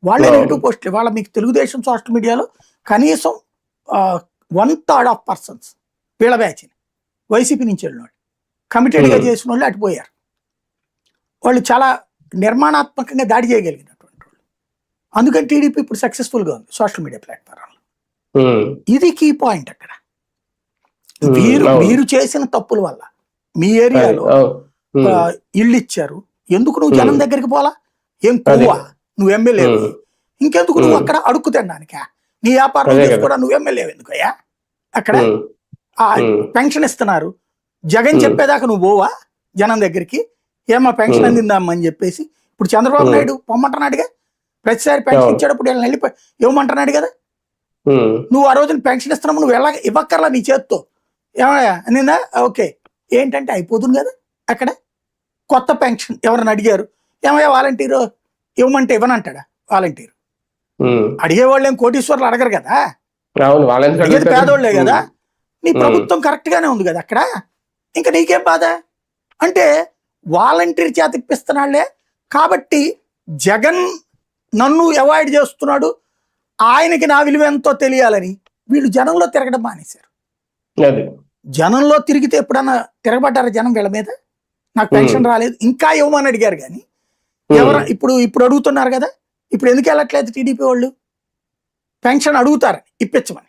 వాళ్ళే నెగిటివ్ పోస్టులు. వాళ్ళ మీకు తెలుగుదేశం సోషల్ మీడియాలో కనీసం 1/3 ఆఫ్ పర్సన్స్ వీళ్ళ బ్యాచ్ వైసీపీ నుంచి వెళ్ళిన వాళ్ళు, కమిటెడ్గా చేసిన వాళ్ళు అటుపోయారు. వాళ్ళు చాలా నిర్మాణాత్మకంగా దాడి చేయగలిగినటువంటి వాళ్ళు. అందుకని టీడీపీ ఇప్పుడు సక్సెస్ఫుల్గా ఉంది సోషల్ మీడియా ప్లాట్ఫామ్లో. ఇది కీ పాయింట్. అక్కడ మీరు చేసిన తప్పుల వల్ల మీ ఏరియాలో ఇళ్ళు ఇచ్చారు, ఎందుకు నువ్వు జనం దగ్గరికి పోలా? ఏం కొవ్వా నువ్వు ఎమ్మెల్యే? ఇంకెందుకు నువ్వు అక్కడ అడుక్కు తినడానికా? నీ వ్యాపారం చేసుకోవడా? నువ్వు ఎమ్మెల్యే ఎందుకయ్యా? అక్కడ పెన్షన్ ఇస్తున్నారు, జగన్ చెప్పేదాకా నువ్వు పోవా జనం దగ్గరికి? ఏమా పెన్షన్ అందిందామని చెప్పేసి ఇప్పుడు చంద్రబాబు నాయుడు పొమ్మంటున్నాడుగా, ప్రతిసారి పెన్షన్ ఇచ్చేటప్పుడు వీళ్ళని వెళ్ళి ఇవ్వమంటున్నాడు కదా. నువ్వు ఆ రోజున పెన్షన్ ఇస్తున్నావు, నువ్వు ఇవ్వక్కర్లా నీ చేత్తో. ఏమయ్యా అనిందా? ఓకే, ఏంటంటే అయిపోతుంది కదా. అక్కడ కొత్త పెన్షన్ ఎవరైనా అడిగారు, ఏమయ్యా వాలంటీరు ఇవ్వమంటే ఇవ్వనంటాడా? వాలంటీరు అడిగేవాళ్ళు ఏం కోటీశ్వర్లు అడగరు కదా, అడిగేది పేదోళ్లే కదా. నీ ప్రభుత్వం కరెక్ట్ గానే ఉంది కదా అక్కడ, ఇంకా నీకేం బాధ? అంటే వాలంటీర్ చేత ఇప్పిస్తున్నాళ్లే కాబట్టి జగన్ నన్ను అవాయిడ్ చేస్తున్నాడు, ఆయనకి నా విలువ ఎంతో తెలియాలని వీళ్ళు జనంలో తిరగడం మానేశారు. జనంలో తిరిగితే ఎప్పుడన్నా తిరగబడ్డారా జనం వీళ్ళ మీద? నాకు పెన్షన్ రాలేదు ఇంకా ఇవ్వమని అడిగారు కానీ ఇప్పుడు అడుగుతున్నారు కదా. ఇప్పుడు ఎందుకు వెళ్ళట్లేదు టీడీపీ వాళ్ళు? పెన్షన్ అడుగుతారు ఇప్పించమని.